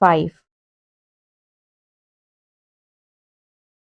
5।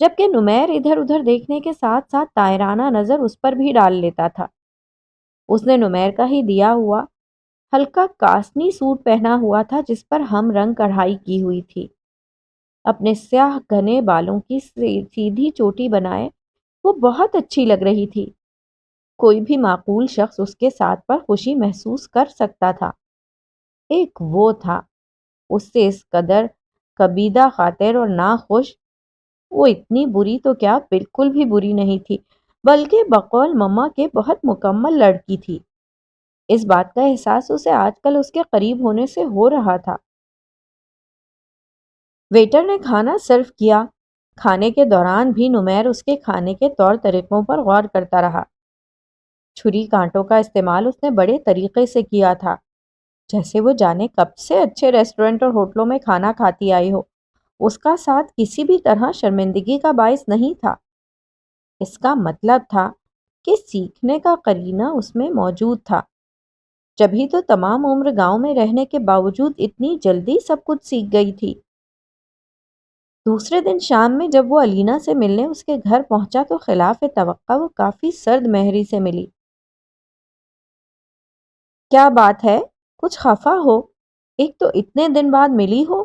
جبکہ نمیر ادھر ادھر دیکھنے کے ساتھ ساتھ طائرانہ نظر اس پر بھی ڈال لیتا تھا۔ اس نے نمیر کا ہی دیا ہوا ہلکا کاسنی سوٹ پہنا ہوا تھا جس پر ہم رنگ کڑھائی کی ہوئی تھی۔ اپنے سیاہ گھنے بالوں کی سیدھی چوٹی بنائے وہ بہت اچھی لگ رہی تھی۔ کوئی بھی معقول شخص اس کے ساتھ پر خوشی محسوس کر سکتا تھا۔ ایک وہ تھا، اس سے اس قدر کبیدہ خاطر اور ناخوش۔ وہ اتنی بری تو کیا، بالکل بھی بری نہیں تھی، بلکہ بقول مما کے بہت مکمل لڑکی تھی۔ اس بات کا احساس اسے آج کل اس کے قریب ہونے سے ہو رہا تھا۔ ویٹر نے کھانا سرو کیا۔ کھانے کے دوران بھی نمیر اس کے کھانے کے طور طریقوں پر غور کرتا رہا۔ چھری کانٹوں کا استعمال اس نے بڑے طریقے سے کیا تھا، جیسے وہ جانے کب سے اچھے ریسٹورنٹ اور ہوٹلوں میں کھانا کھاتی آئی ہو۔ اس کا ساتھ کسی بھی طرح شرمندگی کا باعث نہیں تھا۔ اس کا مطلب تھا کہ سیکھنے کا قرینہ اس میں موجود تھا، جبھی تو تمام عمر گاؤں میں رہنے کے باوجود اتنی جلدی سب کچھ سیکھ گئی تھی۔ دوسرے دن شام میں جب وہ علینا سے ملنے اس کے گھر پہنچا تو خلاف توقع وہ کافی سرد مہری سے ملی۔ کیا بات ہے؟ کچھ خفا ہو؟ ایک تو اتنے دن بعد ملی ہو؟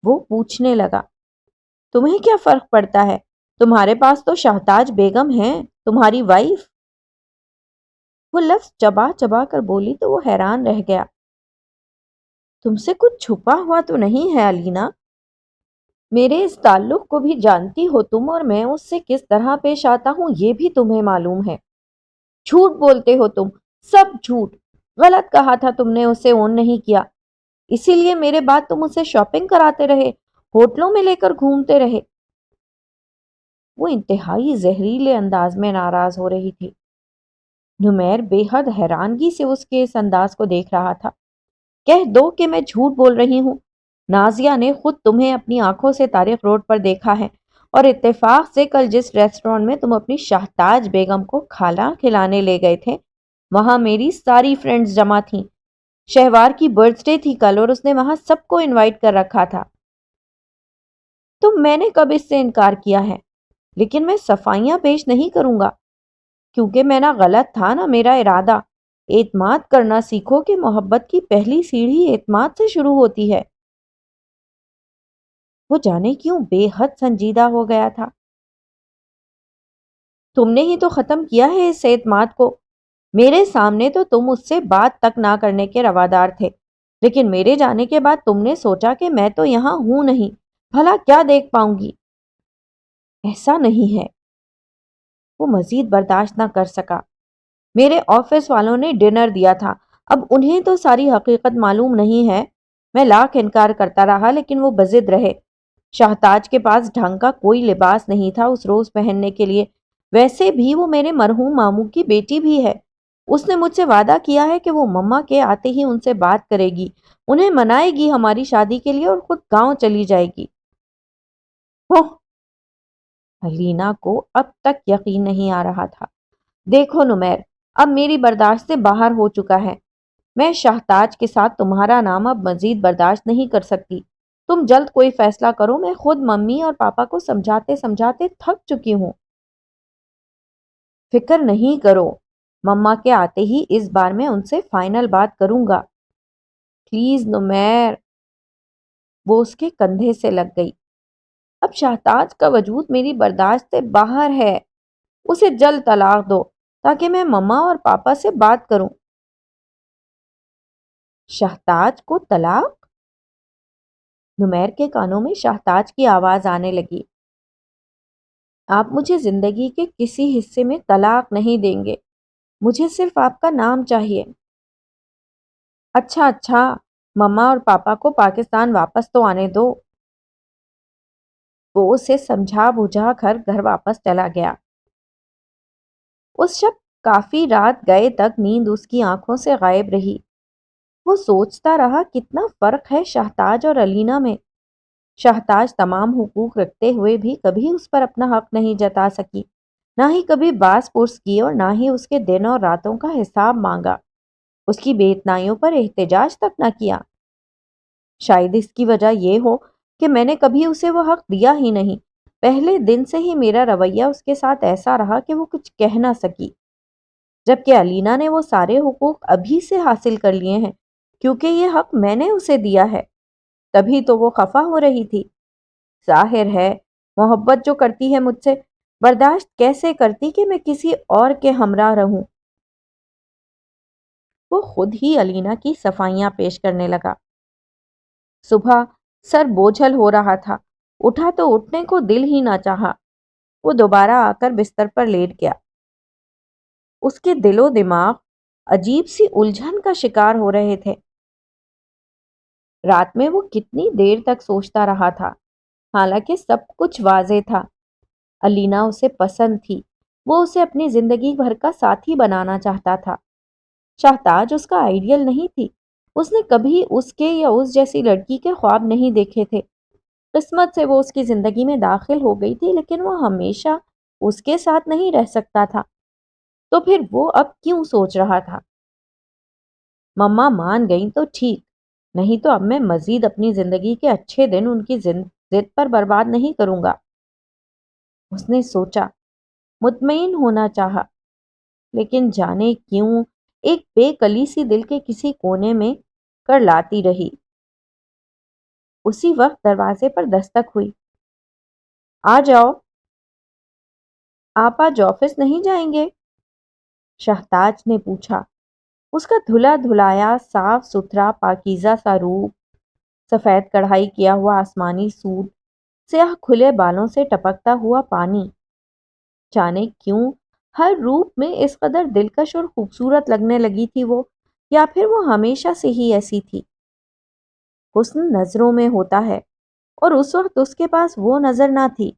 وہ پوچھنے لگا۔ تمہیں کیا فرق پڑتا ہے؟ تمہارے پاس تو شہتاج بیگم ہیں، تمہاری وائف۔ وہ لفظ چبا چبا کر بولی تو وہ حیران رہ گیا۔ تم سے کچھ چھپا ہوا تو نہیں ہے علینا؟ میرے اس تعلق کو بھی جانتی ہو تم، اور میں اس سے کس طرح پیش آتا ہوں یہ بھی تمہیں معلوم ہے۔ جھوٹ بولتے ہو تم، سب جھوٹ۔ غلط کہا تھا تم نے، اسے اون نہیں کیا، اسی لیے میرے بعد تم اسے شاپنگ کراتے رہے، ہوٹلوں میں لے کر گھومتے رہے۔ وہ انتہائی زہریلے انداز میں ناراض ہو رہی تھی۔ نمیر بے حد حیرانگی سے اس کے اس انداز کو دیکھ رہا تھا۔ کہہ دو کہ میں جھوٹ بول رہی ہوں۔ نازیہ نے خود تمہیں اپنی آنکھوں سے طارق روڈ پر دیکھا ہے، اور اتفاق سے کل جس ریسٹورانٹ میں تم اپنی شہتاج بیگم کو کھانا کھلانے لے گئے تھے، وہاں میری ساری فرینڈز جمع تھیں۔ شہوار کی برتھ ڈے تھی کل، اور اس نے وہاں سب کو انوائٹ کر رکھا تھا۔ تو میں نے کب اس سے انکار کیا ہے؟ لیکن میں صفائیاں پیش نہیں کروں گا، کیونکہ میں نہ غلط تھا نہ میرا ارادہ۔ اعتماد کرنا سیکھو کہ محبت کی پہلی سیڑھی اعتماد سے شروع ہوتی ہے۔ وہ جانے کیوں بے حد سنجیدہ ہو گیا تھا۔ تم نے ہی تو ختم کیا ہے اس اعتماد کو۔ میرے سامنے تو تم اس سے بات تک نہ کرنے کے روادار تھے، لیکن میرے جانے کے بعد تم نے سوچا کہ میں تو یہاں ہوں نہیں، بھلا کیا دیکھ پاؤں گی۔ ایسا نہیں ہے۔ وہ مزید برداشت نہ کر سکا۔ میرے آفس والوں نے ڈنر دیا تھا، اب انہیں تو ساری حقیقت معلوم نہیں ہے۔ میں لاکھ انکار کرتا رہا لیکن وہ بضد رہے۔ شہتاج کے پاس ڈھنگ کا کوئی لباس نہیں تھا اس روز پہننے کے لیے، ویسے بھی وہ میرے مرحوم ماموں کی بیٹی بھی ہے۔ اس نے مجھ سے وعدہ کیا ہے کہ وہ مما کے آتے ہی ان سے بات کرے گی، انہیں منائے گی ہماری شادی کے لیے، اور خود گاؤں چلی جائے گی۔ اوہ! علینا کو اب تک یقین نہیں آ رہا تھا۔ دیکھو نمیر، اب میری برداشت سے باہر ہو چکا ہے۔ میں شہتاج کے ساتھ تمہارا نام اب مزید برداشت نہیں کر سکتی۔ تم جلد کوئی فیصلہ کرو، میں خود ممی اور پاپا کو سمجھاتے سمجھاتے تھک چکی ہوں۔ فکر نہیں کرو، مما کے آتے ہی اس بار میں ان سے فائنل بات کروں گا۔ پلیز نمیر۔ وہ اس کے کندھے سے لگ گئی۔ اب شہتاج کا وجود میری برداشت سے باہر ہے، اسے جلد طلاق دو تاکہ میں مما اور پاپا سے بات کروں۔ شہتاج کو طلاق؟ نمیر کے کانوں میں شہتاج کی آواز آنے لگی۔ آپ مجھے زندگی کے کسی حصے میں طلاق نہیں دیں گے، مجھے صرف آپ کا نام چاہیے۔ اچھا اچھا، مما اور پاپا کو پاکستان واپس تو آنے دو۔ وہ اسے سمجھا بجھا کر گھر واپس چلا گیا۔ اس شب کافی رات گئے تک نیند اس کی آنکھوں سے غائب رہی۔ وہ سوچتا رہا کتنا فرق ہے شہتاج اور علینا میں۔ شہتاج تمام حقوق رکھتے ہوئے بھی کبھی اس پر اپنا حق نہیں جتا سکی، نہ ہی کبھی باز پرس کی، اور نہ ہی اس کے دن اور راتوں کا حساب مانگا، اس کی بے اتنائیوں پر احتجاج تک نہ کیا۔ شاید اس کی وجہ یہ ہو کہ میں نے کبھی اسے وہ حق دیا ہی نہیں، پہلے دن سے ہی میرا رویہ اس کے ساتھ ایسا رہا کہ وہ کچھ کہہ نہ سکی، جبکہ علینا نے وہ سارے حقوق ابھی سے حاصل کر لیے ہیں کیونکہ یہ حق میں نے اسے دیا ہے۔ تبھی تو وہ خفا ہو رہی تھی۔ ظاہر ہے محبت جو کرتی ہے مجھ سے، برداشت کیسے کرتی کہ میں کسی اور کے ہمراہ رہوں۔ وہ خود ہی علینا کی صفائیاں پیش کرنے لگا۔ صبح سر بوجھل ہو رہا تھا، اٹھا تو اٹھنے کو دل ہی نہ چاہا۔ وہ دوبارہ آ کر بستر پر لیٹ گیا۔ اس کے دل و دماغ عجیب سی الجھن کا شکار ہو رہے تھے۔ رات میں وہ کتنی دیر تک سوچتا رہا تھا، حالانکہ سب کچھ واضح تھا۔ علینا اسے پسند تھی، وہ اسے اپنی زندگی بھر کا ساتھی بنانا چاہتا تھا۔ شہتاج اس کا آئیڈیل نہیں تھی، اس نے کبھی اس کے یا اس جیسی لڑکی کے خواب نہیں دیکھے تھے۔ قسمت سے وہ اس کی زندگی میں داخل ہو گئی تھی، لیکن وہ ہمیشہ اس کے ساتھ نہیں رہ سکتا تھا۔ تو پھر وہ اب کیوں سوچ رہا تھا؟ مما مان گئیں تو ٹھیک، نہیں تو اب میں مزید اپنی زندگی کے اچھے دن ان کی ضد پر برباد نہیں کروں گا۔ اس نے سوچا، مطمئن ہونا چاہا، لیکن جانے کیوں ایک بے کلی سی دل کے کسی کونے میں کر لاتی رہی۔ اسی وقت دروازے پر دستک ہوئی۔ آ جاؤ۔ آپ آج آفس نہیں جائیں گے؟ شہتاج نے پوچھا۔ اس کا دھلا دھلایا صاف ستھرا پاکیزہ سا روپ، سفید کڑھائی کیا ہوا آسمانی سوٹ، سیاہ کھلے بالوں سے ٹپکتا ہوا پانی، جانے کیوں ہر روپ میں اس قدر دلکش اور خوبصورت لگنے لگی تھی وہ، یا پھر وہ ہمیشہ سے ہی ایسی تھی؟ حسن نظروں میں ہوتا ہے، اور اس وقت اس کے پاس وہ نظر نہ تھی۔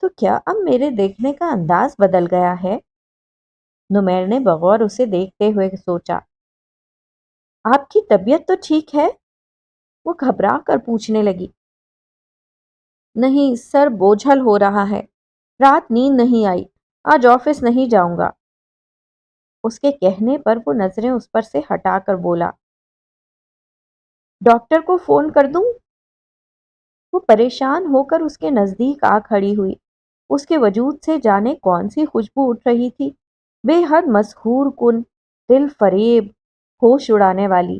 تو کیا اب میرے دیکھنے کا انداز بدل گیا ہے؟ نمیر نے بغور اسے دیکھتے ہوئے سوچا۔ آپ کی طبیعت تو ٹھیک ہے؟ وہ گھبرا کر پوچھنے لگی۔ نہیں، سر بوجھل ہو رہا ہے، رات نیند نہیں آئی، آج آفس نہیں جاؤں گا۔ اس کے کہنے پر وہ نظریں اس پر سے ہٹا کر بولا، ڈاکٹر کو فون کر دوں؟ وہ پریشان ہو کر اس کے نزدیک آ کھڑی ہوئی۔ اس کے وجود سے جانے کون سی خوشبو اٹھ رہی تھی، بے حد مسحور کن، دل فریب، ہوش اڑانے والی۔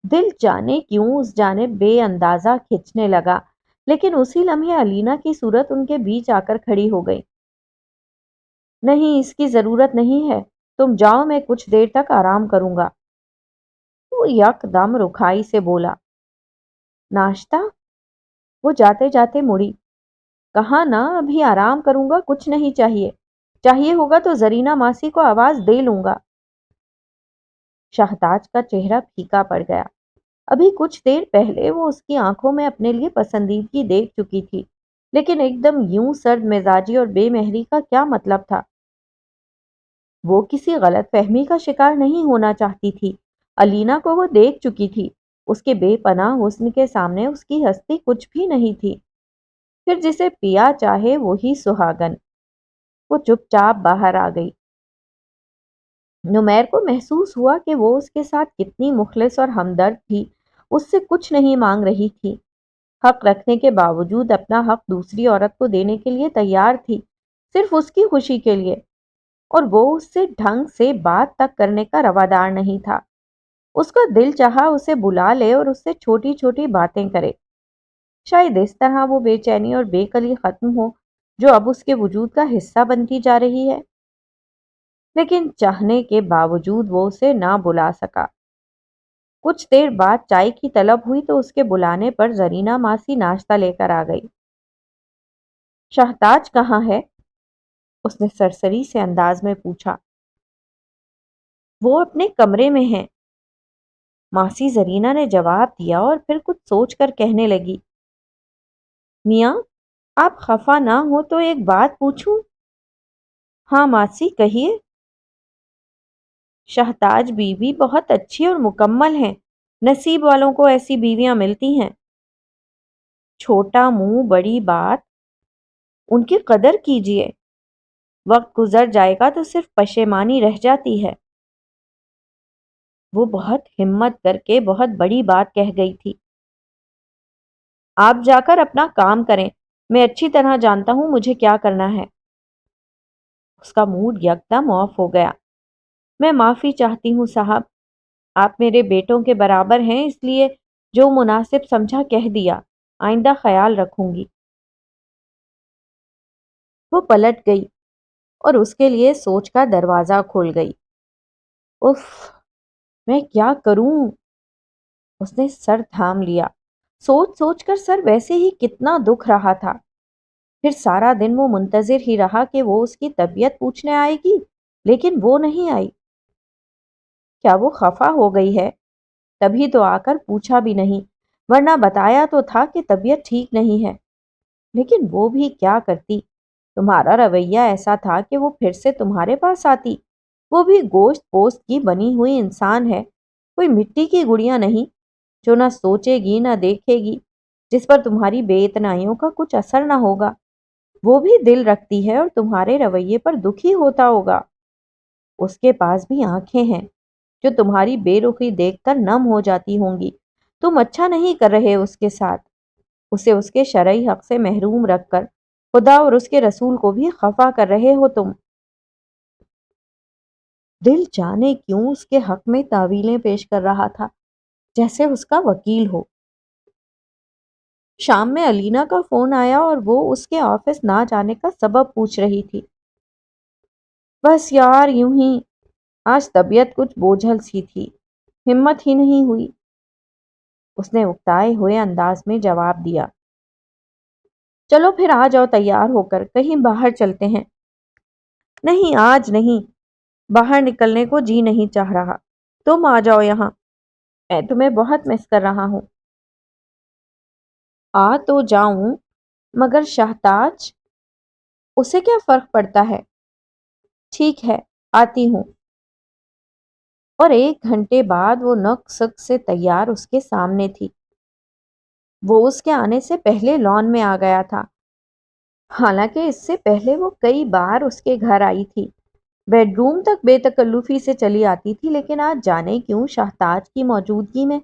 دل جانے کیوں اس جانب بے اندازہ کھنچنے لگا، لیکن اسی لمحے علینا کی صورت ان کے بیچ آ کر کھڑی ہو گئی۔ نہیں، اس کی ضرورت نہیں ہے، تم جاؤ، میں کچھ دیر تک آرام کروں گا۔ وہ یک دم رکھائی سے بولا، ناشتہ؟ وہ جاتے جاتے مڑی، کہا نا ابھی آرام کروں گا، کچھ نہیں چاہیے، چاہیے ہوگا تو زرینہ ماسی کو آواز دے لوں گا۔ شہتاج کا چہرہ پھیکا پڑ گیا۔ ابھی کچھ دیر پہلے وہ اس کی آنکھوں میں اپنے لیے پسندیدگی دیکھ چکی تھی، لیکن ایک دم یوں سرد مزاجی اور بے مہری کا کیا مطلب تھا؟ وہ کسی غلط فہمی کا شکار نہیں ہونا چاہتی تھی۔ علینا کو وہ دیکھ چکی تھی، اس کے بے پناہ حسن کے سامنے اس کی ہستی کچھ بھی نہیں تھی۔ پھر جسے پیا چاہے وہی سہاگن۔ وہ چپ چاپ باہر آ گئی۔ نمیر کو محسوس ہوا کہ وہ اس کے ساتھ کتنی مخلص اور ہمدرد تھی، اس سے کچھ نہیں مانگ رہی تھی، حق رکھنے کے باوجود اپنا حق دوسری عورت کو دینے کے لیے تیار تھی، صرف اس کی خوشی کے لیے، اور وہ اس سے ڈھنگ سے بات تک کرنے کا روادار نہیں تھا۔ اس کا دل چاہا اسے بلا لے اور اس سے چھوٹی چھوٹی باتیں کرے، شاید اس طرح وہ بے چینی اور بے کلی ختم ہو جو اب اس کے وجود کا حصہ بنتی جا رہی ہے۔ لیکن چاہنے کے باوجود وہ اسے نہ بلا سکا۔ کچھ دیر بعد چائے کی طلب ہوئی تو اس کے بلانے پر زرینہ ماسی ناشتہ لے کر آ گئی۔ شہتاج کہاں ہے؟ اس نے سرسری سے انداز میں پوچھا۔ وہ اپنے کمرے میں ہیں، ماسی زرینہ نے جواب دیا اور پھر کچھ سوچ کر کہنے لگی، میاں آپ خفا نہ ہو تو ایک بات پوچھوں؟ ہاں ماسی کہیے۔ شہتاج بیوی بہت اچھی اور مکمل ہیں، نصیب والوں کو ایسی بیویاں ملتی ہیں۔ چھوٹا منہ بڑی بات، ان کی قدر کیجیے، وقت گزر جائے گا تو صرف پشیمانی رہ جاتی ہے۔ وہ بہت ہمت کر کے بہت بڑی بات کہہ گئی تھی۔ آپ جا کر اپنا کام کریں، میں اچھی طرح جانتا ہوں مجھے کیا کرنا ہے۔ اس کا موڈ یکدم آف ہو گیا۔ میں معافی چاہتی ہوں صاحب، آپ میرے بیٹوں کے برابر ہیں، اس لیے جو مناسب سمجھا کہہ دیا، آئندہ خیال رکھوں گی۔ وہ پلٹ گئی اور اس کے لیے سوچ کا دروازہ کھول گئی۔ اف، میں کیا کروں؟ اس نے سر تھام لیا۔ سوچ سوچ کر سر ویسے ہی کتنا دکھ رہا تھا۔ پھر سارا دن وہ منتظر ہی رہا کہ وہ اس کی طبیعت پوچھنے آئے گی، لیکن وہ نہیں آئی۔ کیا وہ خفا ہو گئی ہے؟ تبھی تو آ کر پوچھا بھی نہیں، ورنہ بتایا تو تھا کہ طبیعت ٹھیک نہیں ہے۔ لیکن وہ بھی کیا کرتی؟ تمہارا رویہ ایسا تھا کہ وہ پھر سے تمہارے پاس آتی۔ وہ بھی گوشت پوست کی بنی ہوئی انسان ہے، کوئی مٹی کی گڑیا نہیں، جو نہ سوچے گی نہ دیکھے گی، جس پر تمہاری بے اتنائیوں کا کچھ اثر نہ ہوگا۔ وہ بھی دل رکھتی ہے اور تمہارے رویے پر دکھی ہوتا ہوگا۔ اس کے پاس بھی آنکھیں ہیں جو تمہاری بے رخی دیکھ کر نم ہو جاتی ہوں گی۔ تم اچھا نہیں کر رہے اس کے ساتھ، اسے اس کے شرعی حق سے محروم رکھ کر خدا اور اس کے رسول کو بھی خفا کر رہے ہو تم۔ دل جانے کیوں اس کے حق میں تعویلیں پیش کر رہا تھا، جیسے اس کا وکیل ہو۔ شام میں علینا کا فون آیا اور وہ اس کے آفس نہ جانے کا سبب پوچھ رہی تھی۔ بس یار یوں ہی، آج طبیعت کچھ بوجھل سی تھی، ہمت ہی نہیں ہوئی، اس نے اکتائے ہوئے انداز میں جواب دیا۔ چلو پھر آ جاؤ تیار ہو کر، کہیں باہر چلتے ہیں۔ نہیں آج نہیں، باہر نکلنے کو جی نہیں چاہ رہا، تم آ جاؤ یہاں، میں تمہیں بہت مس کر رہا ہوں۔ آ تو جاؤں، مگر شہتاج، اسے کیا فرق پڑتا ہے؟ ٹھیک ہے، آتی ہوں۔ اور 1 گھنٹے بعد وہ نک سک سے تیار اس کے سامنے تھی۔ وہ اس کے آنے سے پہلے لان میں آ گیا تھا، حالانکہ اس سے پہلے وہ کئی بار اس کے گھر آئی تھی، بیڈ روم تک بے تکلفی سے چلی آتی تھی، لیکن آج جانے کیوں شہتاج کی موجودگی میں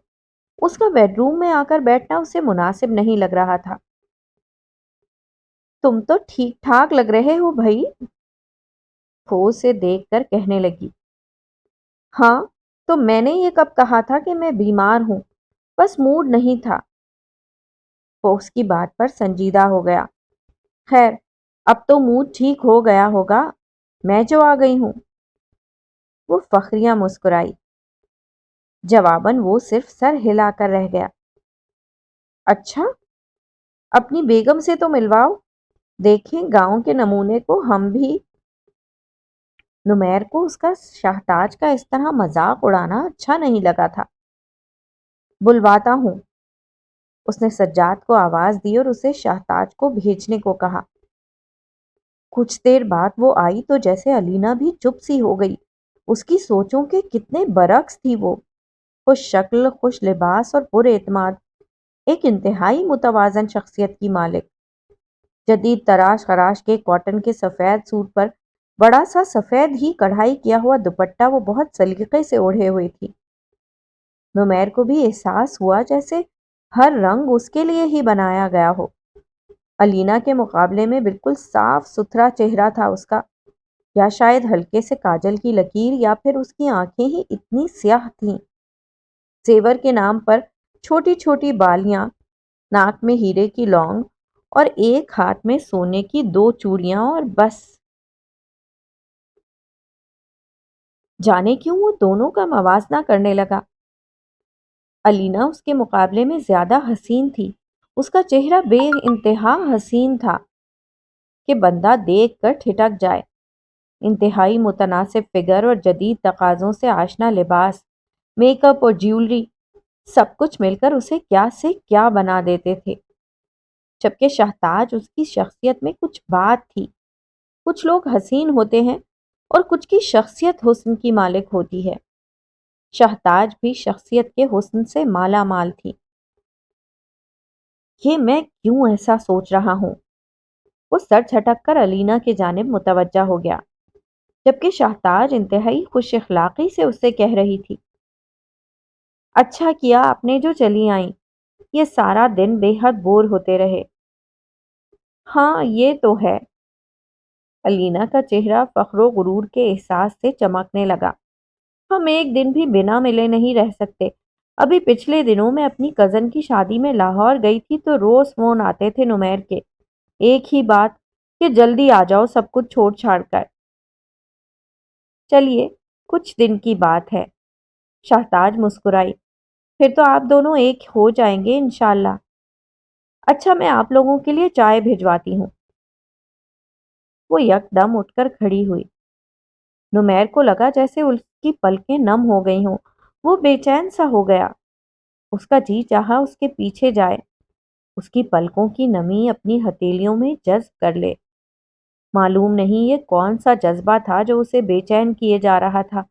اس کا بیڈ روم میں آ کر بیٹھنا اسے مناسب نہیں لگ رہا تھا۔ تم تو ٹھیک ٹھاک لگ رہے ہو بھائی، وہ اسے دیکھ کر کہنے لگی۔ ہاں، تو میں نے یہ کب کہا تھا کہ میں بیمار ہوں، بس موڈ نہیں تھا۔ وہ اس کی بات پر سنجیدہ ہو گیا۔ خیر، اب تو موڈ ٹھیک ہو گیا ہوگا، میں جو آ گئی ہوں۔ وہ فخریہ مسکرائی۔ جواباً وہ صرف سر ہلا کر رہ گیا۔ اچھا، اپنی بیگم سے تو ملواؤ، دیکھیں گاؤں کے نمونے کو ہم بھی۔ نمیر کو اس کا شہتاج کا اس طرح مذاق اڑانا اچھا نہیں لگا تھا۔ بلواتا ہوں، اس نے سجاد کو آواز دی اور اسے شہتاج کو بھیجنے کو کہا۔ کچھ دیر بعد وہ آئی تو جیسے علینا بھی چپ سی ہو گئی۔ اس کی سوچوں کے کتنے برعکس تھی وہ، خوش شکل، خوش لباس اور پر اعتماد، ایک انتہائی متوازن شخصیت کی مالک۔ جدید تراش خراش کے کاٹن کے سفید سوٹ پر بڑا سا سفید ہی کڑھائی کیا ہوا دوپٹہ وہ بہت سلیقے سے اوڑھے ہوئی تھی۔ نمیر کو بھی احساس ہوا جیسے ہر رنگ اس کے لیے ہی بنایا گیا ہو۔ علینا کے مقابلے میں بالکل صاف ستھرا چہرہ تھا اس کا، یا شاید ہلکے سے کاجل کی لکیر، یا پھر اس کی آنکھیں ہی اتنی سیاہ تھیں۔ زیور کے نام پر چھوٹی چھوٹی بالیاں، ناک میں ہیرے کی لونگ اور ایک ہاتھ میں سونے کی 2 چوڑیاں، اور بس۔ جانے کیوں وہ دونوں کا موازنہ کرنے لگا۔ علینا اس کے مقابلے میں زیادہ حسین تھی، اس کا چہرہ بے انتہا حسین تھا کہ بندہ دیکھ کر ٹھٹک جائے۔ انتہائی متناسب فگر اور جدید تقاضوں سے آشنا لباس، میک اپ اور جیولری، سب کچھ مل کر اسے کیا سے کیا بنا دیتے تھے۔ جبکہ شہتاج، اس کی شخصیت میں کچھ بات تھی۔ کچھ لوگ حسین ہوتے ہیں اور کچھ کی شخصیت حسن کی مالک ہوتی ہے۔ شہتاج بھی شخصیت کے حسن سے مالا مال تھی۔ یہ میں کیوں ایسا سوچ رہا ہوں؟ وہ سر جھٹک کر علینا کی جانب متوجہ ہو گیا، جبکہ شہتاج انتہائی خوش اخلاقی سے اس سے کہہ رہی تھی۔ اچھا کیا آپ نے جو چلی آئیں، یہ سارا دن بے حد بور ہوتے رہے۔ ہاں یہ تو ہے۔ الینا کا چہرہ فخر و غرور کے احساس سے چمکنے لگا۔ ہم ایک دن بھی بنا ملے نہیں رہ سکتے۔ ابھی پچھلے دنوں میں اپنی کزن کی شادی میں لاہور گئی تھی تو روز فون آتے تھے نمیر کے، ایک ہی بات کہ جلدی آ جاؤ سب کچھ چھوڑ چھاڑ کر۔ چلیے کچھ دن کی بات ہے، شہتاج مسکرائی، پھر تو آپ دونوں ایک ہو جائیں گے انشاءاللہ۔ اچھا میں آپ لوگوں کے لیے چائے بھجواتی ہوں۔ وہ یک دم اٹھ کر کھڑی ہوئی۔ نمیر کو لگا جیسے اس کی پلکیں نم ہو گئی ہوں، وہ بے چین سا ہو گیا۔ اس کا جی چاہا اس کے پیچھے جائے، اس کی پلکوں کی نمی اپنی ہتھیلیوں میں جذب کر لے۔ معلوم نہیں یہ کون سا جذبہ تھا جو اسے بے چین کیے جا رہا تھا،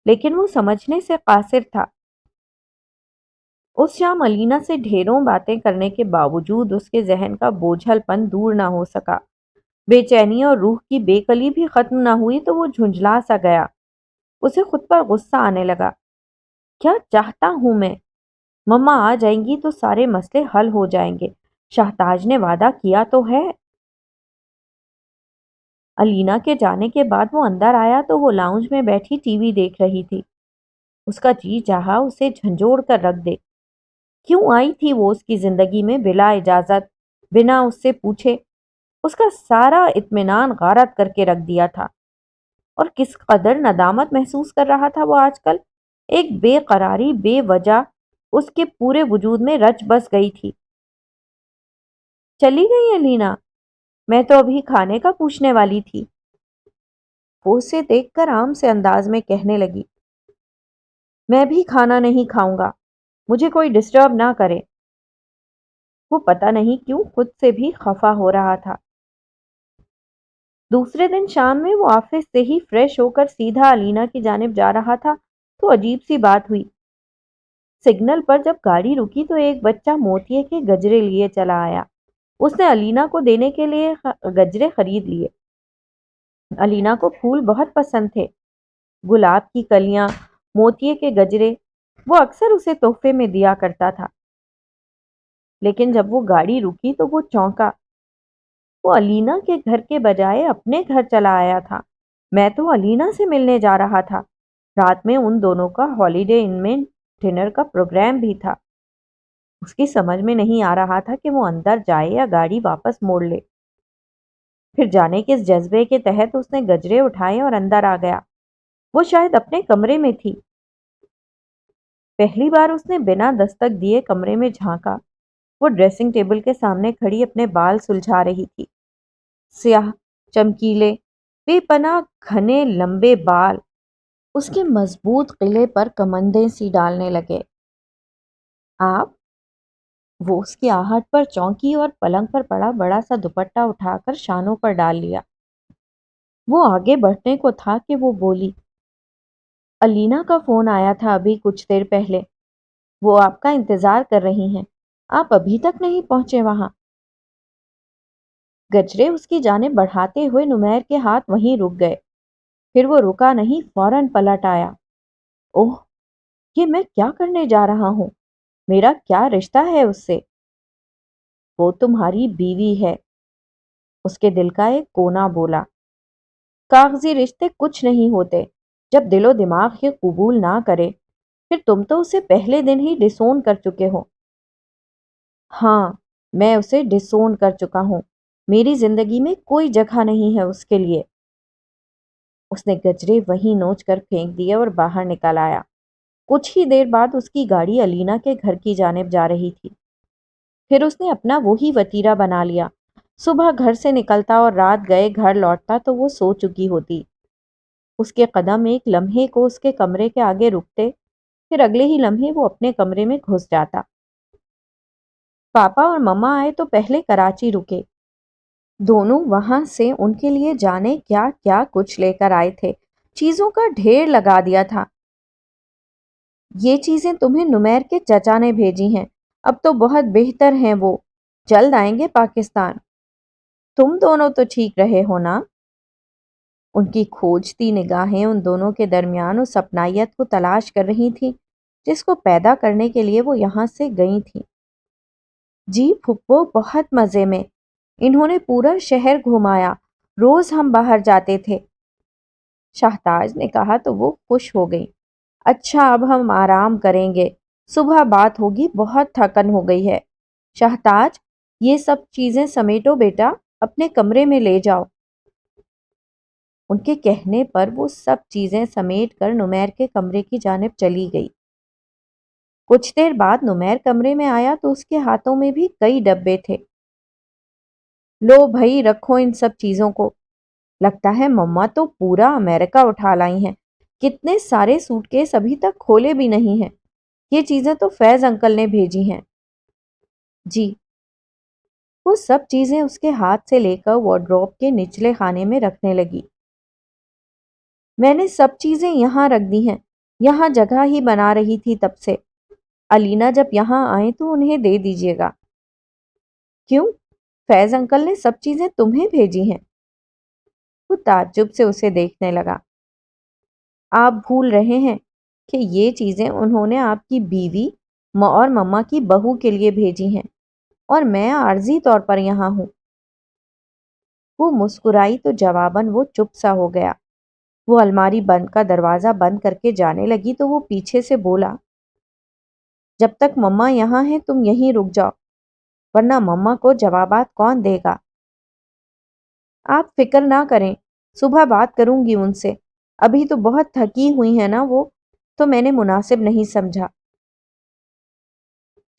لیکن وہ سمجھنے سے قاصر تھا۔ اس شام الینا سے ڈھیروں باتیں کرنے کے باوجود اس کے ذہن کا بوجھل پن دور نہ ہو سکا۔ بے چینی اور روح کی بے کلی بھی ختم نہ ہوئی تو وہ جھنجھلا سا گیا۔ اسے خود پر غصہ آنے لگا۔ کیا چاہتا ہوں میں؟ مما آ جائیں گی تو سارے مسئلے حل ہو جائیں گے، شہتاج نے وعدہ کیا تو ہے۔ الینا کے جانے کے بعد وہ اندر آیا تو وہ لاؤنج میں بیٹھی ٹی وی دیکھ رہی تھی۔ اس کا جی چاہا اسے جھنجھوڑ کر رکھ دے۔ کیوں آئی تھی وہ اس کی زندگی میں بلا اجازت، بنا اس سے پوچھے؟ اس کا سارا اطمینان غارت کر کے رکھ دیا تھا، اور کس قدر ندامت محسوس کر رہا تھا وہ آج کل۔ ایک بے قراری بے وجہ اس کے پورے وجود میں رچ بس گئی تھی۔ چلی گئی الینا؟ میں تو ابھی کھانے کا پوچھنے والی تھی۔ وہ اسے دیکھ کر عام سے انداز میں کہنے لگی، میں بھی کھانا نہیں کھاؤں گا، مجھے کوئی ڈسٹرب نہ کرے۔ وہ پتہ نہیں کیوں خود سے بھی خفا ہو رہا تھا۔ دوسرے دن شام میں وہ آفس سے ہی فریش ہو کر سیدھا الینا کی جانب جا رہا تھا تو عجیب سی بات ہوئی۔ سگنل پر جب گاڑی رکی تو ایک بچہ موتیے کے گجرے لیے چلا آیا۔ اس نے الینا کو دینے کے لیے گجرے خرید لیے۔ الینا کو پھول بہت پسند تھے، گلاب کی کلیاں، موتیے کے گجرے، وہ اکثر اسے تحفے میں دیا کرتا تھا۔ لیکن جب وہ گاڑی رکی تو وہ چونکا۔ وہ الینا کے گھر کے بجائے اپنے گھر چلا آیا تھا۔ میں تو الینا سے ملنے جا رہا تھا۔ رات میں ان دونوں کا ہالیڈے ان میں ڈنر کا پروگرام بھی تھا۔ اس کی سمجھ میں نہیں آ رہا تھا کہ وہ اندر جائے یا گاڑی واپس موڑ لے۔ پھر جانے کس جذبے کے تحت اس نے گجرے اٹھائے اور اندر آ گیا۔ وہ شاید اپنے کمرے میں تھی۔ پہلی بار اس نے بنا دستک دیے کمرے میں جھانکا۔ وہ ڈریسنگ ٹیبل کے سامنے کھڑی اپنے بال سلجھا رہی تھی۔ سیاہ، چمکیلے، بے پناہ گھنے لمبے بال اس کے مضبوط قلعے پر کمندیں سی ڈالنے لگے۔ آپ؟ وہ اس کی آہٹ پر چونکی اور پلنگ پر پڑا بڑا سا دوپٹہ اٹھا کر شانوں پر ڈال لیا۔ وہ آگے بڑھنے کو تھا کہ وہ بولی، الینا کا فون آیا تھا ابھی کچھ دیر پہلے، وہ آپ کا انتظار کر رہی ہیں، آپ ابھی تک نہیں پہنچے وہاں۔ گجرے اس کی جانب بڑھاتے ہوئے نمیر کے ہاتھ وہیں رک گئے۔ پھر وہ رکا نہیں، فوراً پلٹ آیا۔ اوہ، یہ میں کیا کرنے جا رہا ہوں؟ میرا کیا رشتہ ہے اس سے؟ وہ تمہاری بیوی ہے، اس کے دل کا ایک کونا بولا۔ کاغذی رشتے کچھ نہیں ہوتے جب دل و دماغ یہ قبول نہ کرے۔ پھر تم تو اسے پہلے دن ہی ڈسون کر چکے ہو۔ ہاں، میں اسے ڈسون کر چکا ہوں، میری زندگی میں کوئی جگہ نہیں ہے اس کے لیے۔ اس نے گجرے وہیں نوچ کر پھینک دیے اور باہر نکل آیا۔ کچھ ہی دیر بعد اس کی گاڑی الینا کے گھر کی جانب جا رہی تھی۔ پھر اس نے اپنا وہی وتیرہ بنا لیا۔ صبح گھر سے نکلتا اور رات گئے گھر لوٹتا تو وہ سو چکی ہوتی۔ اس کے قدم ایک لمحے کو اس کے کمرے کے آگے رکتے، پھر اگلے ہی لمحے وہ اپنے کمرے میں گھس جاتا۔ پاپا اور مما آئے تو پہلے کراچی رکے۔ دونوں وہاں سے ان کے لیے جانے کیا کیا کچھ لے کر آئے تھے، چیزوں کا ڈھیر لگا دیا تھا۔ یہ چیزیں تمہیں نمیر کے چچا نے بھیجی ہیں، اب تو بہت بہتر ہیں، وہ جلد آئیں گے پاکستان۔ تم دونوں تو ٹھیک رہے ہو نا؟ ان کی کھوجتی نگاہیں ان دونوں کے درمیان اس اپنائیت کو تلاش کر رہی تھیں جس کو پیدا کرنے کے لیے وہ یہاں سے گئی تھیں۔ جی پھپھو، بہت مزے میں، انہوں نے پورا شہر گھمایا، روز ہم باہر جاتے تھے۔ شہتاج نے کہا تو وہ خوش ہو گئی۔ اچھا اب ہم آرام کریں گے، صبح بات ہوگی، بہت تھکن ہو گئی ہے۔ شہتاج یہ سب چیزیں سمیٹو بیٹا، اپنے کمرے میں لے جاؤ۔ ان کے کہنے پر وہ سب چیزیں سمیٹ کر نمیر کے کمرے کی جانب چلی گئی۔ کچھ دیر بعد نمیر کمرے میں آیا تو اس کے ہاتھوں میں بھی کئی ڈبے تھے۔ لو بھائی رکھو ان سب چیزوں کو، لگتا ہے مما تو پورا امریکہ اٹھا لائی ہیں، کتنے سارے سوٹ کیس ابھی تک کھولے بھی نہیں ہیں، یہ چیزیں تو فیض انکل نے بھیجی ہیں۔ جی۔ وہ سب چیزیں اس کے ہاتھ سے لے کر وارڈروب کے نچلے خانے میں رکھنے لگی۔ میں نے سب چیزیں یہاں رکھ دی ہیں، یہاں جگہ ہی بنا رہی تھی تب سے، علینا جب یہاں آئیں تو انہیں دے دیجیے گا۔ کیوں؟ فیض انکل نے سب چیزیں تمہیں بھیجی ہیں؟ وہ تعجب سے اسے دیکھنے لگا۔ آپ بھول رہے ہیں کہ یہ چیزیں انہوں نے آپ کی بیوی اور مما کی بہو کے لیے بھیجی ہیں، اور میں عارضی طور پر یہاں ہوں۔ وہ مسکرائی تو جواباً وہ چپ سا ہو گیا۔ وہ الماری بند کا دروازہ بند کر کے جانے لگی تو وہ پیچھے سے بولا، جب تک مما یہاں ہے تم یہیں رک جاؤ، ورنہ مما کو جوابات کون دے گا؟ آپ فکر نہ کریں، صبح بات کروں گی ان سے، ابھی تو بہت تھکی ہوئی ہیں نا وہ، تو میں نے مناسب نہیں سمجھا۔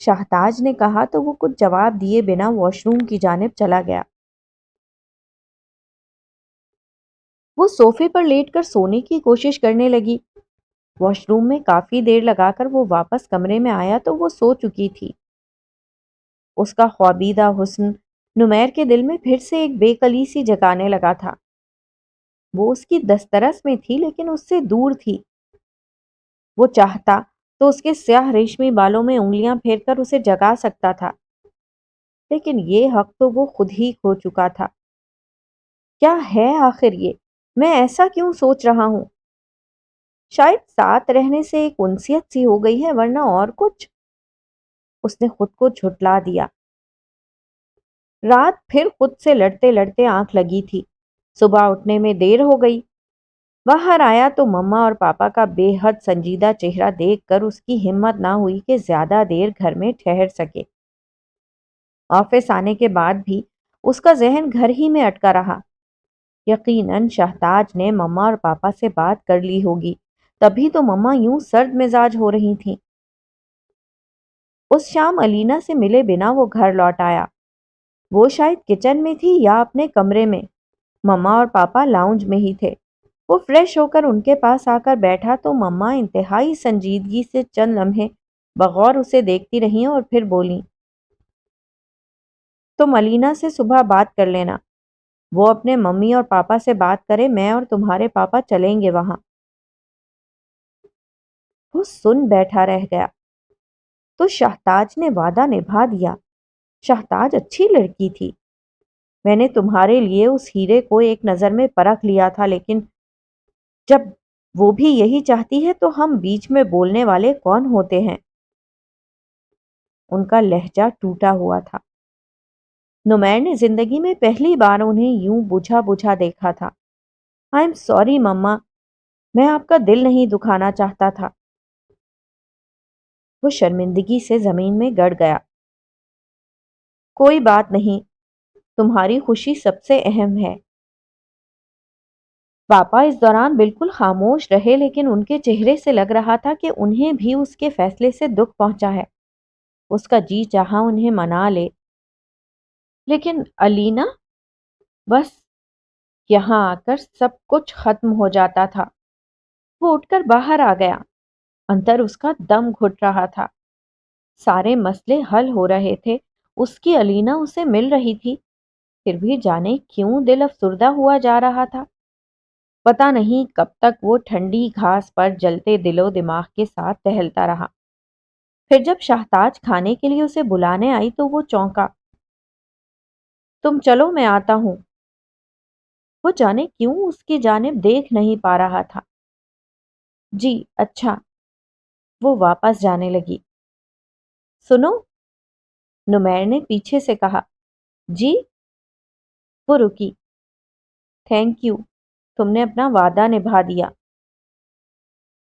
شہتاج نے کہا تو وہ کچھ جواب دیے بنا واش روم کی جانب چلا گیا۔ وہ صوفے پر لیٹ کر سونے کی کوشش کرنے لگی۔ واش روم میں کافی دیر لگا کر وہ واپس کمرے میں آیا تو وہ سو چکی تھی۔ اس کا خوابیدہ حسن نمیر کے دل میں پھر سے ایک بے کلی سی جگانے لگا تھا۔ وہ اس کی دسترس میں تھی لیکن اس سے دور تھی۔ وہ چاہتا تو اس کے سیاہ ریشمی بالوں میں انگلیاں پھیر کر اسے جگا سکتا تھا، لیکن یہ حق تو وہ خود ہی کھو چکا تھا۔ کیا ہے آخر یہ؟ میں ایسا کیوں سوچ رہا ہوں؟ شاید ساتھ رہنے سے ایک انسیت سی ہو گئی ہے، ورنہ اور کچھ؟ اس نے خود کو جھٹلا دیا۔ رات پھر خود سے لڑتے لڑتے آنکھ لگی تھی۔ صبح اٹھنے میں دیر ہو گئی۔ باہر آیا تو مما اور پاپا کا بے حد سنجیدہ چہرہ دیکھ کر اس کی ہمت نہ ہوئی کہ زیادہ دیر گھر میں ٹھہر سکے۔ آفس آنے کے بعد بھی اس کا ذہن گھر ہی میں اٹکا رہا۔ یقیناً شہتاج نے مما اور پاپا سے بات کر لی ہوگی، تبھی تو مما یوں سرد مزاج ہو رہی تھیں۔ اس شام علینا سے ملے بنا وہ گھر لوٹ آیا۔ وہ شاید کچن میں تھی یا اپنے کمرے میں، مما اور پاپا لاؤنج میں ہی تھے۔ وہ فریش ہو کر ان کے پاس آ کر بیٹھا تو مما انتہائی سنجیدگی سے چند لمحے بغور اسے دیکھتی رہیں اور پھر بولیں، تم علینا سے صبح بات کر لینا، وہ اپنے ممی اور پاپا سے بات کرے، میں اور تمہارے پاپا چلیں گے وہاں۔ وہ سن بیٹھا رہ گیا۔ تو شہتاج نے وعدہ نبھا دیا۔ شہتاج اچھی لڑکی تھی، میں نے تمہارے لیے اس ہیرے کو ایک نظر میں پرکھ لیا تھا، لیکن جب وہ بھی یہی چاہتی ہے تو ہم بیچ میں بولنے والے کون ہوتے ہیں؟ ان کا لہجہ ٹوٹا ہوا تھا۔ نمیر نے زندگی میں پہلی بار انہیں یوں بجھا بجھا دیکھا تھا۔ آئی ایم سوری مما، میں آپ کا دل نہیں دکھانا چاہتا تھا۔ وہ شرمندگی سے زمین میں گڑ گیا۔ کوئی بات نہیں، تمہاری خوشی سب سے اہم ہے۔ پاپا اس دوران بالکل خاموش رہے، لیکن ان کے چہرے سے لگ رہا تھا کہ انہیں بھی اس کے فیصلے سے دکھ پہنچا ہے۔ اس کا جی چاہا انہیں منا لے، لیکن علینا، بس یہاں آ کر سب کچھ ختم ہو جاتا تھا۔ وہ اٹھ کر باہر آ گیا۔ اندر اس کا دم گھٹ رہا تھا۔ سارے مسئلے حل ہو رہے تھے، اس کی علینا اسے مل رہی تھی، پھر بھی جانے کیوں دل افسردہ ہوا جا رہا تھا۔ پتہ نہیں کب تک وہ ٹھنڈی گھاس پر جلتے دل و دماغ کے ساتھ ٹہلتا رہا۔ پھر جب شہتاج کھانے کے لیے اسے بلانے آئی تو وہ چونکا۔ تم چلو میں آتا ہوں۔ وہ جانے کیوں اس کی جانب دیکھ نہیں پا رہا تھا۔ جی اچھا۔ وہ واپس جانے لگی۔ سنو، نمیر نے پیچھے سے کہا۔ جی؟ وہ رکی۔ تھینک یو، تم نے اپنا وعدہ نبھا دیا۔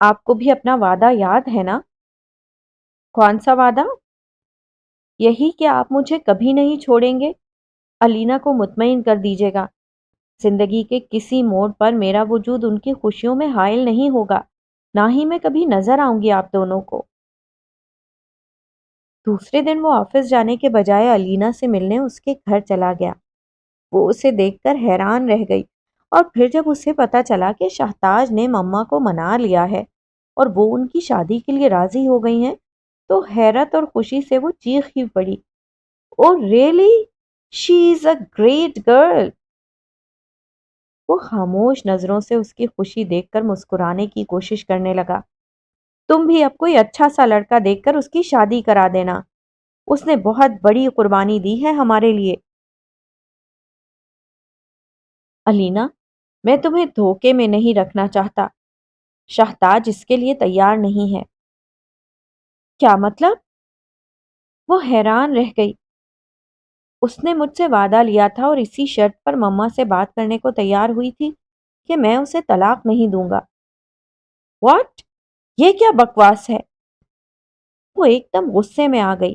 آپ کو بھی اپنا وعدہ یاد ہے نا؟ کون سا وعدہ؟ یہی کہ آپ مجھے کبھی نہیں چھوڑیں گے۔ علینا کو مطمئن کر دیجیے گا، زندگی کے کسی موڑ پر میرا وجود ان کی خوشیوں میں حائل نہیں ہوگا، نہ ہی میں کبھی نظر آؤں گی آپ دونوں کو۔ دوسرے دن وہ آفس جانے کے بجائے علینا سے ملنے اس کے گھر چلا گیا۔ وہ اسے دیکھ کر حیران رہ گئی، اور پھر جب اسے پتا چلا کہ شہتاج نے مما کو منا لیا ہے اور وہ ان کی شادی کے لیے راضی ہو گئی ہیں، تو حیرت اور خوشی سے وہ چیخ ہی پڑی، "oh really? She is a great girl!" وہ خاموش نظروں سے اس کی خوشی دیکھ کر مسکرانے کی کوشش کرنے لگا۔ "تم بھی اب کوئی اچھا سا لڑکا دیکھ کر اس کی شادی کرا دینا، اس نے بہت بڑی قربانی دی ہے ہمارے لیے۔" "علینا، میں تمہیں دھوکے میں نہیں رکھنا چاہتا، شہتاج اس کے لیے تیار نہیں ہے۔" "کیا مطلب؟" وہ حیران رہ گئی۔ "اس نے مجھ سے وعدہ لیا تھا اور اسی شرط پر مما سے بات کرنے کو تیار ہوئی تھی کہ میں اسے طلاق نہیں دوں گا۔" "واٹ؟ یہ کیا بکواس ہے!" وہ ایک دم غصے میں آ گئی۔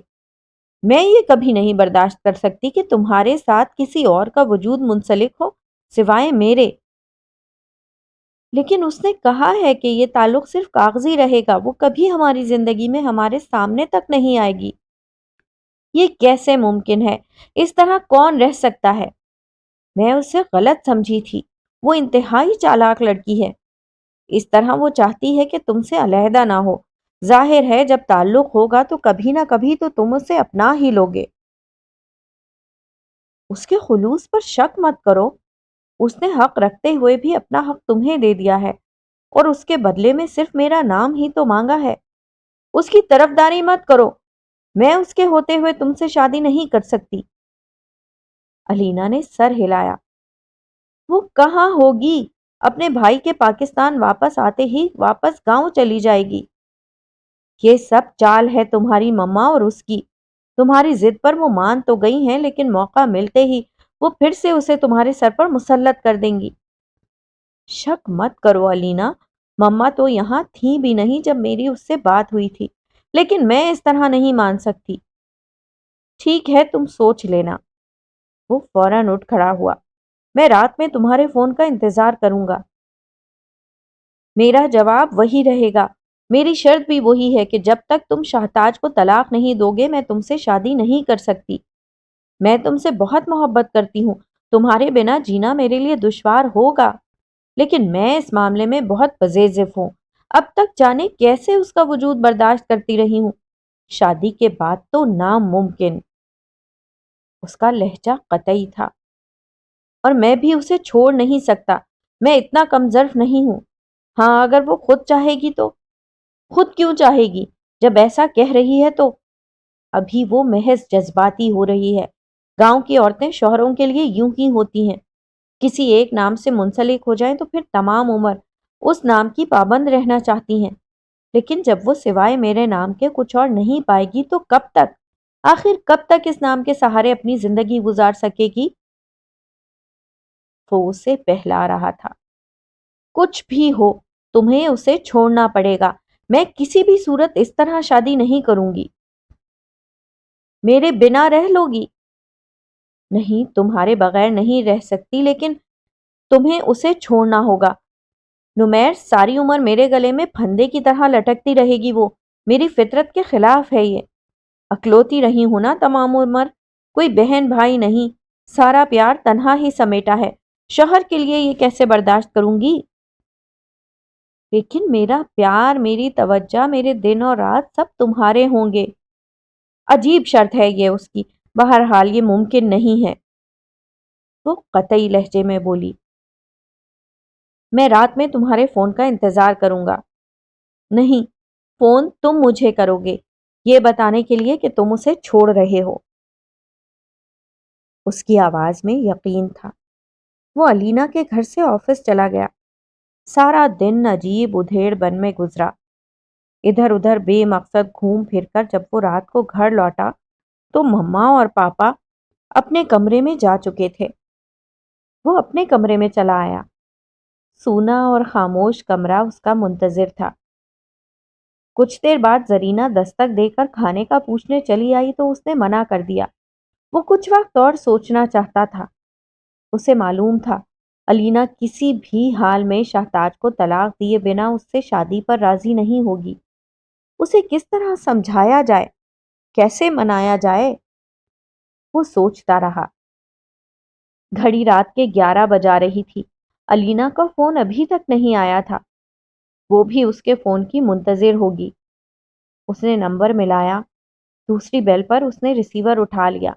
"میں یہ کبھی نہیں برداشت کر سکتی کہ تمہارے ساتھ کسی اور کا وجود منسلک ہو سوائے میرے۔ لیکن اس نے کہا ہے کہ یہ تعلق صرف کاغذی رہے گا، وہ کبھی ہماری زندگی میں ہمارے سامنے تک نہیں آئے گی۔ یہ کیسے ممکن ہے؟ اس طرح کون رہ سکتا ہے؟ میں اسے غلط سمجھی تھی، وہ انتہائی چالاک لڑکی ہے۔ اس طرح وہ چاہتی ہے کہ تم سے علیحدہ نہ ہو۔ ظاہر ہے جب تعلق ہوگا تو کبھی نہ کبھی تو تم اسے اپنا ہی لوگے۔ اس کے خلوص پر شک مت کرو، اس نے حق رکھتے ہوئے بھی اپنا حق تمہیں دے دیا ہے، اور اس کے بدلے میں صرف میرا نام ہی تو مانگا ہے۔ اس کی طرفداری مت کرو، میں اس کے ہوتے ہوئے تم سے شادی نہیں کر سکتی۔ علینا نے سر ہلایا۔ وہ کہاں ہوگی؟ اپنے بھائی کے پاکستان واپس آتے ہی واپس گاؤں چلی جائے گی۔ یہ سب چال ہے تمہاری مما اور اس کی۔ تمہاری ضد پر وہ مان تو گئی ہیں، لیکن موقع ملتے ہی وہ پھر سے اسے تمہارے سر پر مسلط کر دیں گی۔ شک مت کرو علینا، مما تو یہاں تھی بھی نہیں جب میری اس سے بات ہوئی تھی، لیکن میں اس طرح نہیں مان سکتی۔ ٹھیک ہے، تم سوچ لینا۔ وہ فوراً اٹھ کھڑا ہوا۔ میں رات میں تمہارے فون کا انتظار کروں گا۔ میرا جواب وہی رہے گا۔ میری شرط بھی وہی ہے کہ جب تک تم شہتاج کو طلاق نہیں دو گے میں تم سے شادی نہیں کر سکتی۔ میں تم سے بہت محبت کرتی ہوں، تمہارے بنا جینا میرے لیے دشوار ہوگا، لیکن میں اس معاملے میں بہت پزیزو ہوں۔ اب تک جانے کیسے اس کا وجود برداشت کرتی رہی ہوں، شادی کے بعد تو ناممکن۔ اس کا لہجہ قطعی تھا۔ اور میں بھی اسے چھوڑ نہیں سکتا، میں اتنا کم ظرف نہیں ہوں۔ ہاں، اگر وہ خود چاہے گی تو۔ خود کیوں چاہے گی؟ جب ایسا کہہ رہی ہے تو ابھی وہ محض جذباتی ہو رہی ہے۔ گاؤں کی عورتیں شوہروں کے لیے یوں ہی ہوتی ہیں، کسی ایک نام سے منسلک ہو جائیں تو پھر تمام عمر اس نام کی پابند رہنا چاہتی ہیں، لیکن جب وہ سوائے میرے نام کے کچھ اور نہیں پائے گی تو کب تک، آخر کب تک اس نام کے سہارے اپنی زندگی گزار سکے گی؟ وہ اسے بہلا رہا تھا۔ کچھ بھی ہو، تمہیں اسے چھوڑنا پڑے گا۔ میں کسی بھی صورت اس طرح شادی نہیں کروں گی۔ میرے بنا رہ لوگی؟ نہیں، تمہارے بغیر نہیں رہ سکتی، لیکن تمہیں اسے چھوڑنا ہوگا۔ نمیر، ساری عمر میرے گلے میں پھندے کی طرح لٹکتی رہے گی وہ، میری فطرت کے خلاف ہے یہ۔ اکلوتی رہی ہوں نا تمام عمر، کوئی بہن بھائی نہیں، سارا پیار تنہا ہی سمیٹا ہے، شوہر کے لیے یہ کیسے برداشت کروں گی؟ لیکن میرا پیار، میری توجہ، میرے دن اور رات سب تمہارے ہوں گے۔ عجیب شرط ہے یہ اس کی، بہرحال یہ ممکن نہیں ہے۔ وہ قطعی لہجے میں بولی۔ میں رات میں تمہارے فون کا انتظار کروں گا۔ نہیں، فون تم مجھے کرو گے، یہ بتانے کے لیے کہ تم اسے چھوڑ رہے ہو۔ اس کی آواز میں یقین تھا۔ وہ علینا کے گھر سے آفس چلا گیا۔ سارا دن عجیب ادھیڑ بن میں گزرا۔ ادھر ادھر بے مقصد گھوم پھر کر جب وہ رات کو گھر لوٹا تو مما اور پاپا اپنے کمرے میں جا چکے تھے۔ وہ اپنے کمرے میں چلا آیا۔ سونا اور خاموش کمرہ اس کا منتظر تھا۔ کچھ دیر بعد زرینہ دستک دے کر کھانے کا پوچھنے چلی آئی تو اس نے منع کر دیا۔ وہ کچھ وقت اور سوچنا چاہتا تھا۔ اسے معلوم تھا الینا کسی بھی حال میں شہتاج کو طلاق دیے بنا اس سے شادی پر راضی نہیں ہوگی۔ اسے کس طرح سمجھایا جائے، کیسے منایا جائے؟ وہ سوچتا رہا۔ گھڑی رات کے 11 بجا رہی تھی۔ الینا کا فون ابھی تک نہیں آیا تھا۔ وہ بھی اس کے فون کی منتظر ہوگی۔ اس نے نمبر ملایا۔ دوسری بیل پر اس نے ریسیور اٹھا لیا۔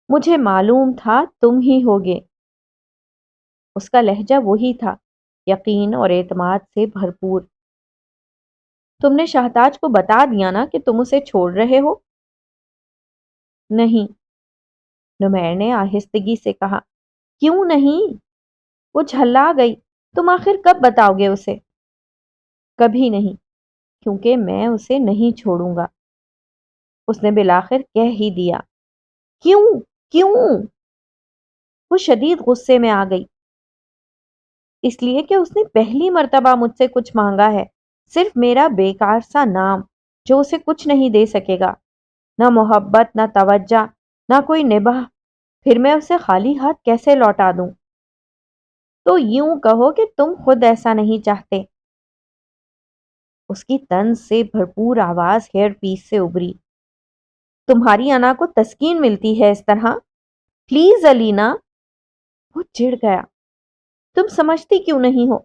مجھے معلوم تھا تم ہی ہوگے۔ اس کا لہجہ وہی تھا، یقین اور اعتماد سے بھرپور۔ تم نے شہتاج کو بتا دیا نا کہ تم اسے چھوڑ رہے ہو؟ نہیں، نمیر نے آہستگی سے کہا۔ کیوں نہیں؟ وہ جھلا گئی۔ تم آخر کب بتاؤ گے اسے؟ کبھی نہیں، کیونکہ میں اسے نہیں چھوڑوں گا۔ اس نے بالآخر کہہ ہی دیا۔ کیوں؟ کیوں؟ وہ شدید غصے میں آ گئی۔ اس لیے کہ اس نے پہلی مرتبہ مجھ سے کچھ مانگا ہے، صرف میرا بیکار سا نام جو اسے کچھ نہیں دے سکے گا، نہ محبت، نہ توجہ، نہ کوئی نباہ۔ پھر میں اسے خالی ہاتھ کیسے لوٹا دوں؟ تو یوں کہو کہ تم خود ایسا نہیں چاہتے۔ اس کی طنز سے بھرپور آواز ہیئر پیس سے ابری۔ تمہاری انا کو تسکین ملتی ہے اس طرح؟ پلیز الینا۔ وہ چڑ گیا۔ تم سمجھتی کیوں نہیں ہو؟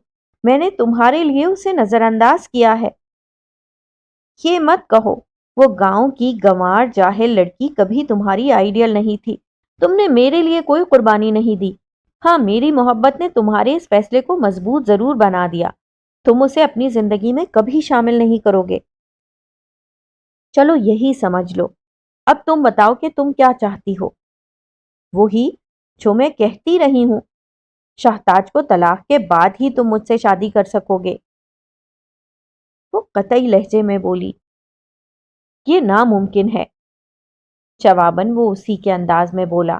میں نے تمہارے لیے اسے نظر انداز کیا ہے۔ یہ مت کہو، وہ گاؤں کی گنوار جاہل لڑکی کبھی تمہاری آئیڈیل نہیں تھی۔ تم نے میرے لیے کوئی قربانی نہیں دی۔ ہاں، میری محبت نے تمہارے اس فیصلے کو مضبوط ضرور بنا دیا۔ تم اسے اپنی زندگی میں کبھی شامل نہیں کرو گے۔ چلو یہی سمجھ لو۔ اب تم بتاؤ کہ تم کیا چاہتی ہو؟ وہی جو میں کہتی رہی ہوں، شہتاج کو طلاق کے بعد ہی تم مجھ سے شادی کر سکو گے۔ وہ قطعی لہجے میں بولی۔ یہ ناممکن ہے۔ جواباً وہ اسی کے انداز میں بولا۔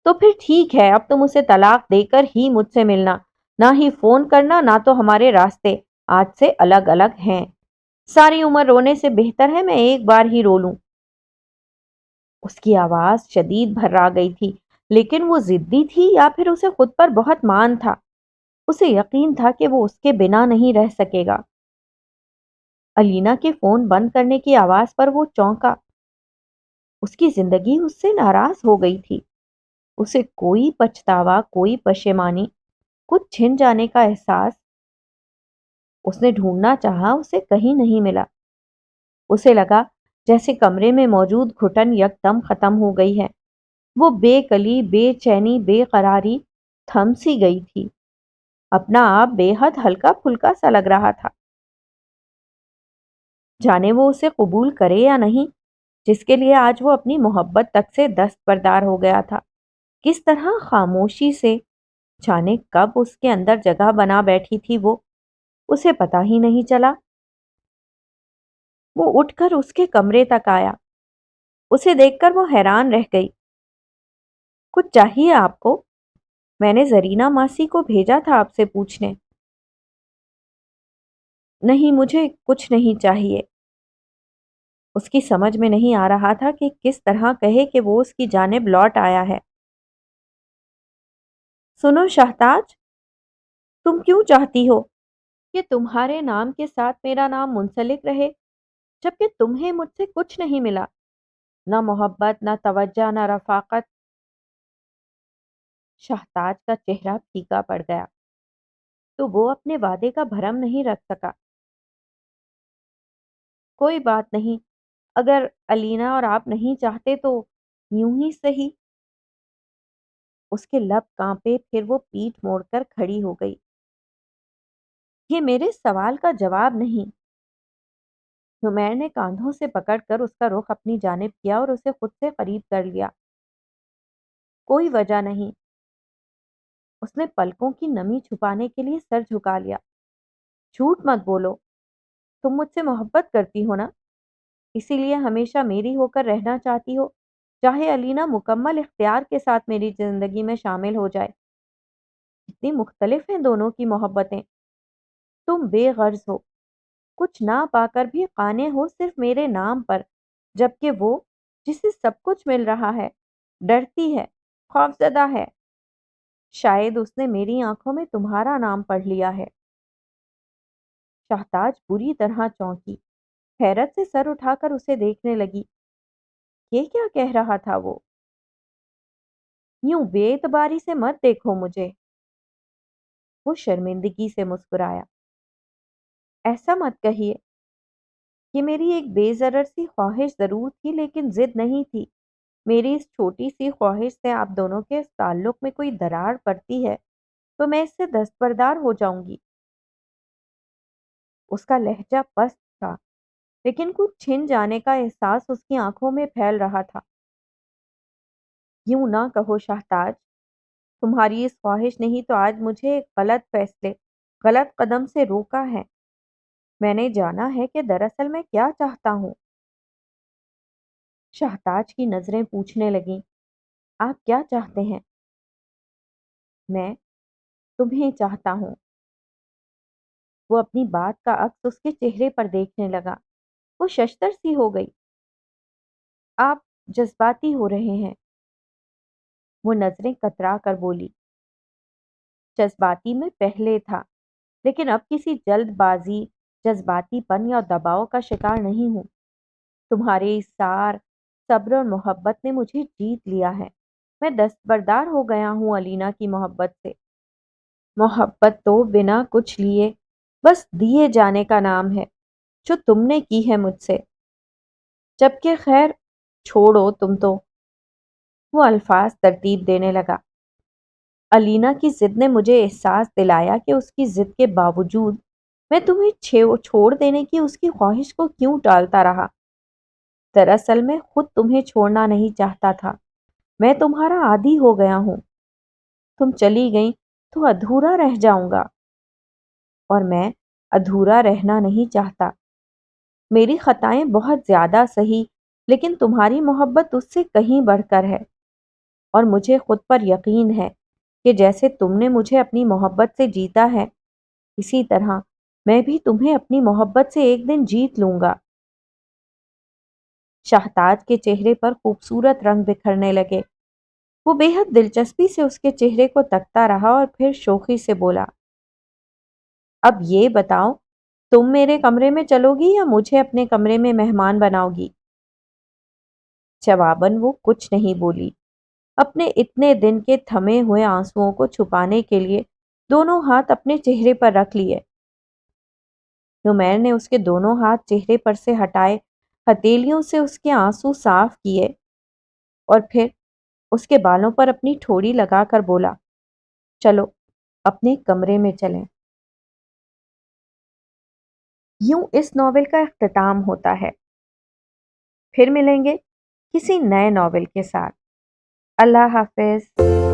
تو پھر ٹھیک ہے، اب تم اسے طلاق دے کر ہی مجھ سے ملنا، نہ ہی فون کرنا، نہ تو ہمارے راستے آج سے الگ الگ ہیں۔ ساری عمر رونے سے بہتر ہے میں ایک بار ہی رو لوں۔ اس کی آواز شدید بھرا گئی تھی، لیکن وہ ضدی تھی یا پھر اسے خود پر بہت مان تھا۔ اسے یقین تھا کہ وہ اس کے بنا نہیں رہ سکے گا۔ الینا کے فون بند کرنے کی آواز پر وہ چونکا۔ اس کی زندگی اس سے ناراض ہو گئی تھی۔ اسے کوئی پچھتاوا، کوئی پشیمانی، کچھ چھن جانے کا احساس۔ اس نے ڈھونڈنا چاہا، اسے کہیں نہیں ملا۔ اسے لگا جیسے کمرے میں موجود گھٹن یکدم ختم ہو گئی ہے۔ وہ بے کلی، بے چینی، بے قراری تھم سی گئی تھی۔ اپنا آپ بے حد ہلکا پھلکا سا لگ رہا تھا۔ جانے وہ اسے قبول کرے یا نہیں، جس کے لیے آج وہ اپنی محبت تک سے دستبردار ہو گیا تھا، کس طرح خاموشی سے، جانے کب اس کے اندر جگہ بنا بیٹھی تھی وہ، اسے پتا ہی نہیں چلا۔ وہ اٹھ کر اس کے کمرے تک آیا۔ اسے دیکھ کر وہ حیران رہ گئی۔ کچھ چاہیے آپ کو؟ میں نے زرینہ ماسی کو بھیجا تھا آپ سے پوچھنے۔ نہیں، مجھے کچھ نہیں چاہیے۔ اس کی سمجھ میں نہیں آ رہا تھا کہ کس طرح کہے کہ وہ اس کی جانب لوٹ آیا ہے۔ سنو شہتاج، تم کیوں چاہتی ہو کہ تمہارے نام کے ساتھ میرا نام منسلک رہے، جبکہ تمہیں مجھ سے کچھ نہیں ملا، نہ محبت، نہ توجہ، نہ رفاقت؟ شہتاج کا چہرہ پھیکا پڑ گیا تو وہ اپنے وعدے کا بھرم نہیں رکھ سکا۔ کوئی بات نہیں، اگر الینا اور آپ نہیں چاہتے تو یوں ہی صحیح۔ اس کے لب کانپے، پھر وہ پیٹھ موڑ کر کھڑی ہو گئی۔ یہ میرے سوال کا جواب نہیں۔ نمیر نے کاندھوں سے پکڑ کر اس کا رخ اپنی جانب کیا اور اسے خود سے قریب کر لیا۔ کوئی وجہ نہیں۔ اس نے پلکوں کی نمی چھپانے کے لیے سر جھکا لیا۔ جھوٹ مت بولو، تم مجھ سے محبت کرتی ہو نا، اسی لیے ہمیشہ میری ہو کر رہنا چاہتی ہو۔ چاہے علینا مکمل اختیار کے ساتھ میری زندگی میں شامل ہو جائے۔ کتنی مختلف ہیں دونوں کی محبتیں۔ تم بے غرض ہو، کچھ نہ پا کر بھی قانے ہو صرف میرے نام پر، جبکہ وہ جسے سب کچھ مل رہا ہے ڈرتی ہے، خوفزدہ ہے۔ شاید اس نے میری آنکھوں میں تمہارا نام پڑھ لیا ہے۔ شہتاج بری طرح چونکی، حیرت سے سر اٹھا کر اسے دیکھنے لگی۔ یہ کیا کہہ رہا تھا وہ؟ یوں بے اعتباری سے مت دیکھو مجھے۔ وہ شرمندگی سے مسکرایا۔ ایسا مت کہیے، یہ میری ایک بے ضرر سی خواہش ضرور تھی لیکن ضد نہیں تھی۔ میری اس چھوٹی سی خواہش سے آپ دونوں کے اس تعلق میں کوئی درار پڑتی ہے تو میں اس سے دستبردار ہو جاؤں گی۔ اس کا لہجہ پست تھا لیکن کچھ چھن جانے کا احساس اس کی آنکھوں میں پھیل رہا تھا۔ یوں نہ کہو شہتاج، تمہاری اس خواہش نے ہی تو آج مجھے ایک غلط فیصلے، غلط قدم سے روکا ہے۔ میں نے جانا ہے کہ دراصل میں کیا چاہتا ہوں۔ شہتاج کی نظریں پوچھنے لگیں، آپ کیا چاہتے ہیں؟ میں تمہیں چاہتا ہوں۔ وہ اپنی بات کا عکس اس کے چہرے پر دیکھنے لگا۔ وہ ششدر سی ہو گئی۔ آپ جذباتی ہو رہے ہیں۔ وہ نظریں کترا کر بولی۔ جذباتی میں پہلے تھا لیکن اب کسی جلد بازی، جذباتی پن یا دباؤ کا شکار نہیں ہوں۔ تمہارے اصرار، صبر اور محبت نے مجھے جیت لیا ہے۔ میں دستبردار ہو گیا ہوں علینا کی محبت سے۔ محبت تو بنا کچھ لیے بس دیے جانے کا نام ہے جو تم نے کی ہے مجھ سے، جبکہ خیر چھوڑو تم تو۔ وہ الفاظ ترتیب دینے لگا۔ علینا کی ضد نے مجھے احساس دلایا کہ اس کی ضد کے باوجود میں تمہیں چھوڑ دینے کی اس کی خواہش کو کیوں ٹالتا رہا۔ دراصل میں خود تمہیں چھوڑنا نہیں چاہتا تھا۔ میں تمہارا عادی ہو گیا ہوں۔ تم چلی گئی تو ادھورا رہ جاؤں گا، اور میں ادھورا رہنا نہیں چاہتا۔ میری خطائیں بہت زیادہ سہی لیکن تمہاری محبت اس سے کہیں بڑھ کر ہے، اور مجھے خود پر یقین ہے کہ جیسے تم نے مجھے اپنی محبت سے جیتا ہے اسی طرح میں بھی تمہیں اپنی محبت سے ایک دن جیت لوں گا۔ شہتاج کے چہرے پر خوبصورت رنگ بکھرنے لگے۔ وہ بے حد دلچسپی سے اس کے چہرے کو تکتا رہا اور پھر شوخی سے بولا، اب یہ بتاؤ، تم میرے کمرے میں چلو گی یا مجھے اپنے کمرے میں مہمان بناؤ گی؟ جواباً وہ کچھ نہیں بولی۔ اپنے اتنے دن کے تھمے ہوئے آنسوؤں کو چھپانے کے لیے دونوں ہاتھ اپنے چہرے پر رکھ لیے۔ نمیر نے اس کے دونوں ہاتھ چہرے پر سے ہٹائے، ہتھیلیوں سے اس کے آنسو صاف کیے اور پھر اس کے بالوں پر اپنی ٹھوڑی لگا کر بولا، چلو اپنے کمرے میں چلیں۔ یوں اس ناول کا اختتام ہوتا ہے۔ پھر ملیں گے کسی نئے ناول کے ساتھ۔ اللہ حافظ۔